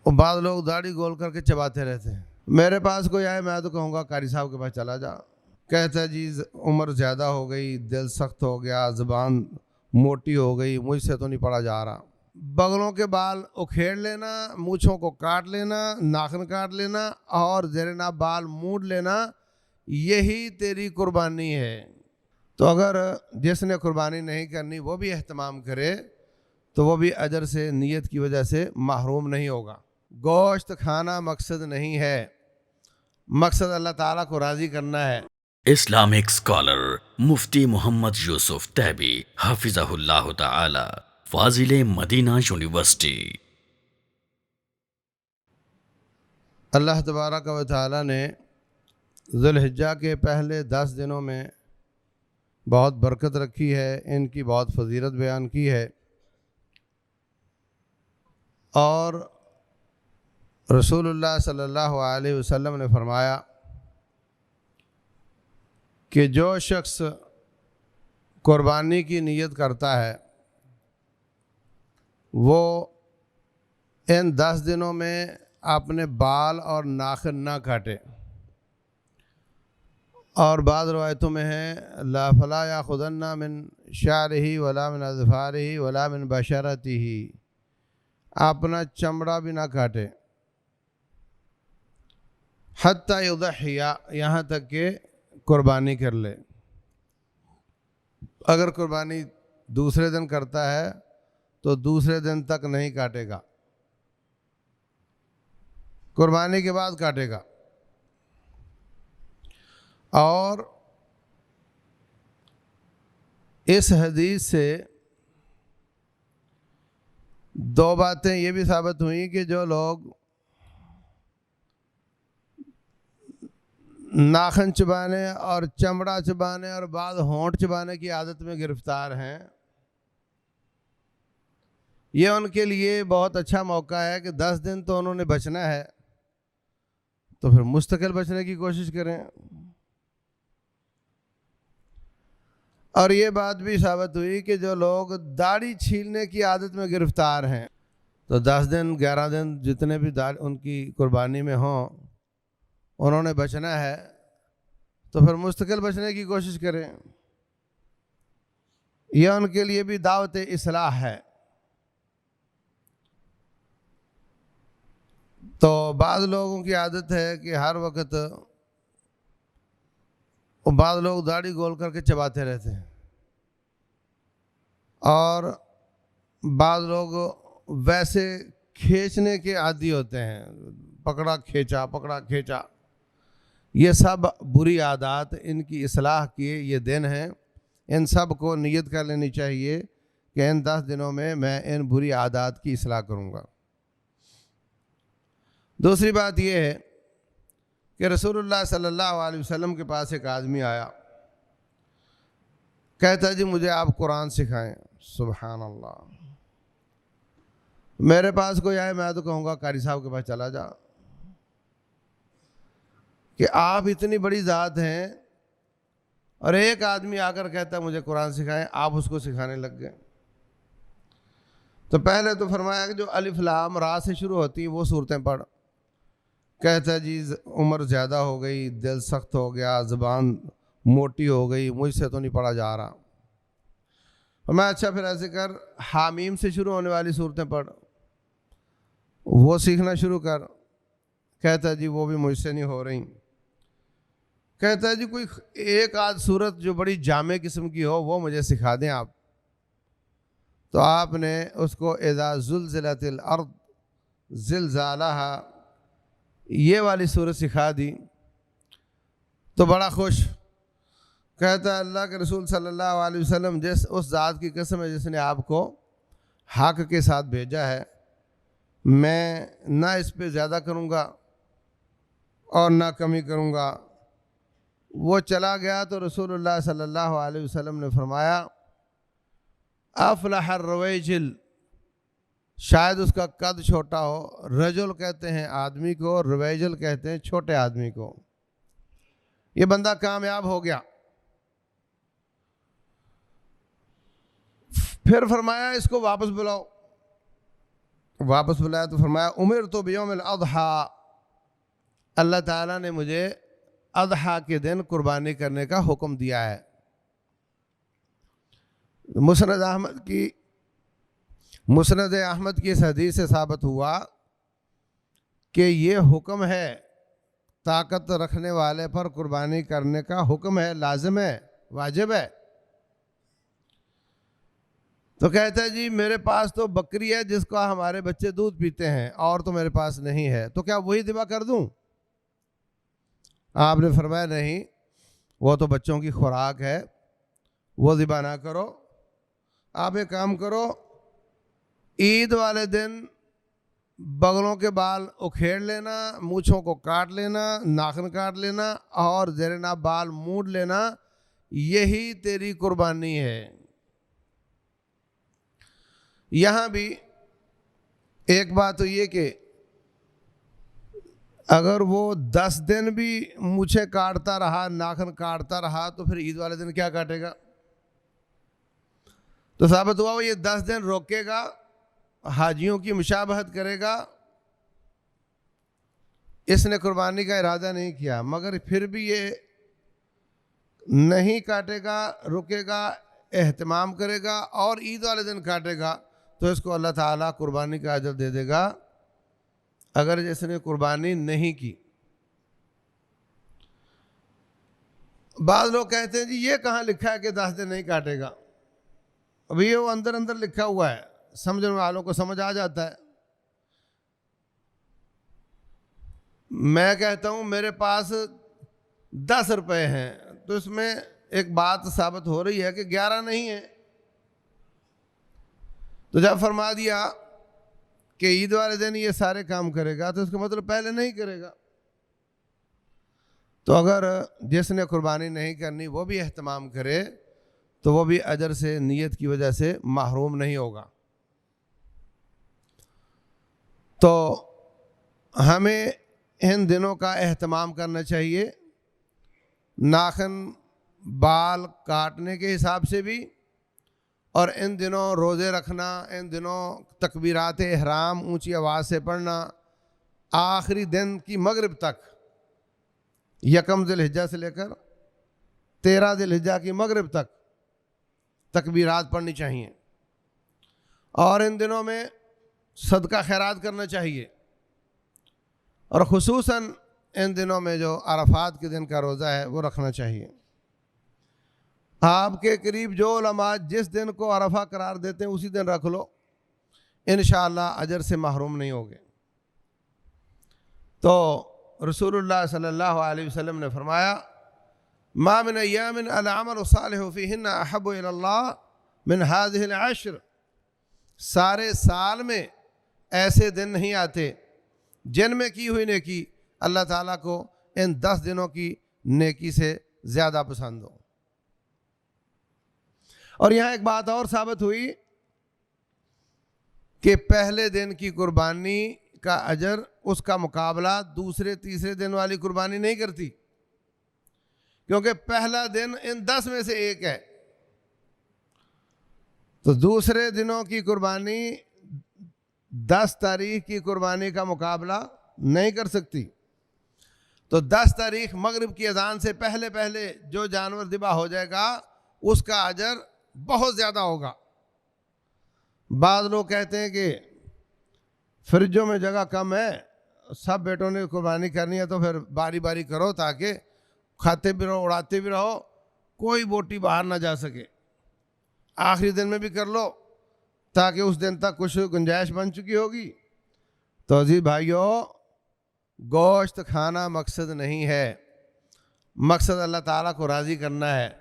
और बाद लोग दाढ़ी गोल करके चबाते रहते हैं। मेरे पास कोई आए मैं तो कहूँगा कारी साहब के पास चला जा। कहता है जी उम्र ज़्यादा हो गई, दिल सख्त हो गया, ज़बान मोटी हो गई, मुझसे तो नहीं पढ़ा जा रहा। बगलों के बाल उखेड़ लेना, मूँछों को काट लेना, नाखून काट लेना और ज़ेरे बाल मूड लेना, यही तेरी कुर्बानी है। तो अगर जिसने कुर्बानी नहीं करनी वो भी एहतमाम करे तो वो भी अजर से, नीयत की वजह से महरूम नहीं होगा। गोश्त खाना मकसद नहीं है, मकसद अल्लाह ताला को राज़ी करना है। इस्लामिक स्कॉलर मुफ्ती मोहम्मद यूसुफ तैबी हाफिज़हुल्लाह ताला, फाजिले मदीना यूनिवर्सिटी। अल्लाह तबारक व तआला ने ज़ुल्हिज्जा के पहले 10 दिनों में बहुत बरकत रखी है, इनकी बहुत फजीलत बयान की है। और रसूलुल्लाह सल्लल्लाहु अलैहि वसल्लम ने फरमाया कि जो शख्स कुर्बानी की नीयत करता है वो इन 10 दिनों में अपने बाल और नाखून ना काटे। और बाद रवायतों में है ला फला या खुदन्ना मिन शारिही वला मिन अज़फ़ारिही वला मिन बशरतिही, अपना चमड़ा भी ना काटे। हत्ता युदहिया, यहाँ तक कि कुर्बानी कर ले। अगर कुर्बानी दूसरे दिन करता है तो दूसरे दिन तक नहीं काटेगा, कुर्बानी के बाद काटेगा। और इस हदीस से दो बातें ये भी साबित हुई कि जो लोग नाखून चबाने और चमड़ा चबाने और बाद होंठ चबाने की आदत में गिरफ्तार हैं, ये उनके लिए बहुत अच्छा मौका है कि 10 दिन तो उन्होंने बचना है, तो फिर मुस्तकिल बचने की कोशिश करें। और ये बात भी साबित हुई कि जो लोग दाढ़ी छीलने की आदत में गिरफ्तार हैं, तो 10 दिन 11 दिन जितने भी दाढ़ी उनकी कुर्बानी में हों, उन्होंने बचना है तो फिर मुस्तकिल बचने की कोशिश करें। यह उनके लिए भी दावत इस्लाह है। तो बाद लोगों की आदत है कि हर वक्त बाद लोग दाढ़ी गोल करके चबाते रहते हैं और बाद लोग वैसे खींचने के आदी होते हैं, पकड़ा खींचा पकड़ा खींचा। ये सब बुरी आदत, इनकी इस्लाह किए ये दिन हैं। इन सब को नियत कर लेनी चाहिए कि इन 10 दिनों में मैं इन बुरी आदत की इस्लाह करूँगा। दूसरी बात यह है कि रसूलुल्लाह सल्लल्लाहु अलैहि वसल्लम के पास एक आदमी आया, कहता जी मुझे आप कुरान सिखाएं। सुभान अल्लाह। मेरे पास कोई आए मैं तो कहूँगा कारी साहब के पास चला जा, कि आप इतनी बड़ी ज़ात हैं और एक आदमी आकर कहता है मुझे कुरान सिखाएं, आप उसको सिखाने लग गए। तो पहले तो फरमाया कि जो अलिफ लाम रा से शुरू होती हैं वो सूरतें पढ़। कहता है जी उम्र ज़्यादा हो गई, दिल सख्त हो गया, ज़बान मोटी हो गई, मुझसे तो नहीं पढ़ा जा रहा। और मैं अच्छा फिर ऐसे कर, हामीम से शुरू होने वाली सूरतें पढ़, वो सीखना शुरू कर। कहता है जी वो भी मुझसे नहीं हो रही। कहता है जी कोई एक आध सूरत जो बड़ी जामे किस्म की हो वो मुझे सिखा दें आप। तो आपने उसको इज़ा ज़ुल्ज़िलतिल अर्द ज़िलज़ालहा ये वाली सूरत सिखा दी तो बड़ा खुश। कहता है अल्लाह के रसूल सल्लल्लाहु अलैहि वसल्लम जिस उस ज़ात की कसम है जिसने आपको हक़ के साथ भेजा है, मैं ना इस पे ज़्यादा करूँगा और ना कमी करूँगा। वो चला गया तो रसूलुल्लाह सल्लल्लाहु अलैहि वसल्लम ने फरमाया अफ़लहर रवैजिल, शायद उसका कद छोटा हो। रजुल कहते हैं आदमी को, रवैजल कहते हैं छोटे आदमी को। ये बंदा कामयाब हो गया। फिर फरमाया इसको वापस बुलाओ। वापस बुलाया तो फरमाया उमिर तो बियौमिल अज़हा, अल्लाह ताला ने मुझे अज़हा के दिन कुर्बानी करने का हुक्म दिया है। मुस्नद अहमद की इस हदीस से साबित हुआ कि ये हुक्म है, ताकत रखने वाले पर कुर्बानी करने का हुक्म है, लाजिम है, वाजिब है। तो कहता है जी मेरे पास तो बकरी है जिसका हमारे बच्चे दूध पीते हैं और तो मेरे पास नहीं है, तो क्या वही ज़िबा कर दूं? आपने फरमाया नहीं, वो तो बच्चों की खुराक है, वो ज़िबा ना करो। आप एक काम करो, ईद वाले दिन बगलों के बाल उखेड़ लेना, मूँछों को काट लेना, नाखून काट लेना और ज़ेरे बाल मूड लेना, यही तेरी कुर्बानी है। यहाँ भी एक बात तो ये कि अगर वो 10 दिन भी मूछें काटता रहा, नाखून काटता रहा, तो फिर ईद वाले दिन क्या काटेगा? तो साबित हुआ वो ये 10 दिन रोकेगा, हाजियों की मुशाबहत करेगा। इसने कुर्बानी का इरादा नहीं किया, मगर फिर भी ये नहीं काटेगा, रुकेगा, एहतमाम करेगा और ईद वाले दिन काटेगा, तो इसको अल्लाह ताला कुर्बानी का अजर दे देगा। अगर जिसने कुर्बानी नहीं की, बाद लोग कहते हैं जी ये कहाँ लिखा है कि 10 दिन नहीं काटेगा। अभी ये वो अंदर अंदर लिखा हुआ है, समझने वालों को समझ आ जाता है। मैं कहता हूँ मेरे पास 10 रुपए हैं, तो इसमें एक बात साबित हो रही है कि 11 नहीं है। तो जब फरमा दिया कि ईद वाले दिन ये सारे काम करेगा, तो इसका मतलब पहले नहीं करेगा। तो अगर जिसने कुर्बानी नहीं करनी वो भी एहतमाम करे, तो वो भी अजर से, नियत की वजह से महरूम नहीं होगा। तो हमें इन दिनों का एहतमाम करना चाहिए, नाखून बाल काटने के हिसाब से भी, और इन दिनों रोज़े रखना, इन दिनों तकबीरात इहराम ऊंची आवाज़ से पढ़ना, आखिरी दिन की मगरिब तक, यकम ज़िलहिज्जा से लेकर 13 ज़िलहिज्जा की मगरिब तक तकबीरात पढ़नी चाहिए। और इन दिनों में सदका खैरात करना चाहिए, और खुसूसन इन दिनों में जो अरफात के दिन का रोज़ा है वो रखना चाहिए। आपके करीब जो उलमा जिस दिन को अरफा करार देते हैं उसी दिन रख लो, इंशाअल्लाह अजर से महरूम नहीं होगे। तो रसूलुल्लाह सल्लल्लाहु अलैहि वसल्लम ने फरमाया मा मिन अय्यामिन अल अमल सालिहु फीहिन्ना अहब्बु इलल्लाह मिन हाज़िहिल अश्र, सारे साल में ऐसे दिन नहीं आते जिनमें की हुई नेकी अल्लाह ताला को इन 10 दिनों की नेकी से ज़्यादा पसंद हो। और यहाँ एक बात और साबित हुई कि पहले दिन की कुर्बानी का अजर, उसका मुकाबला दूसरे तीसरे दिन वाली कुर्बानी नहीं करती, क्योंकि पहला दिन इन 10 में से एक है। तो दूसरे दिनों की कुर्बानी 10 तारीख की कुर्बानी का मुकाबला नहीं कर सकती। तो 10 तारीख मगरिब की अजान से पहले पहले जो जानवर ज़िबा हो जाएगा उसका अजर बहुत ज़्यादा होगा। बाद लोग कहते हैं कि फ्रिजों में जगह कम है, सब बेटों ने कुर्बानी करनी है, तो फिर बारी बारी करो ताकि खाते भी रहो, उड़ाते भी रहो, कोई बोटी बाहर ना जा सके। आखिरी दिन में भी कर लो ताकि उस दिन तक कुछ गुंजाइश बन चुकी होगी। तो जी भाइयों, गोश्त खाना मकसद नहीं है, मकसद अल्लाह ताला को राज़ी करना है।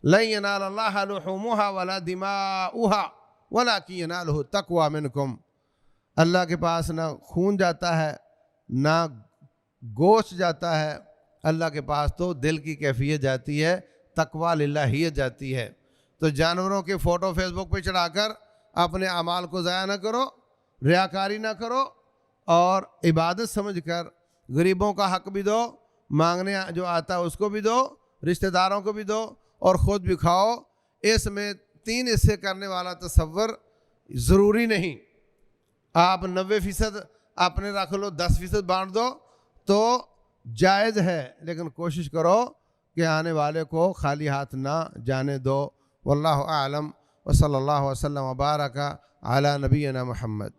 लन यनालल्लाह लुहूमुहा वला दिमाउहा वलाकिन यनालुहु तक़वा मिनकुम। अल्लाह के पास ना खून जाता है ना गोश्त जाता है, अल्लाह के पास तो दिल की कैफियत जाती है, तक़वा लिल्लाहियत जाती है। तो जानवरों के फ़ोटो फेसबुक पे चढ़ाकर अपने अमाल को ज़ाया ना करो, रियाकारी ना करो, और इबादत समझकर गरीबों का हक भी दो, मांगने जो आता है उसको भी दो, रिश्तेदारों को भी दो और ख़ुद भी खाओ। इसमें 3 हिस्से करने वाला तसव्वुर ज़रूरी नहीं। आप 90% आपने रख लो, 10% बांट दो तो जायज़ है, लेकिन कोशिश करो कि आने वाले को खाली हाथ ना जाने दो। वल्लाहु आलम व सल्लल्लाहु वसल्लम व बारका अला नबीना मुहम्मद।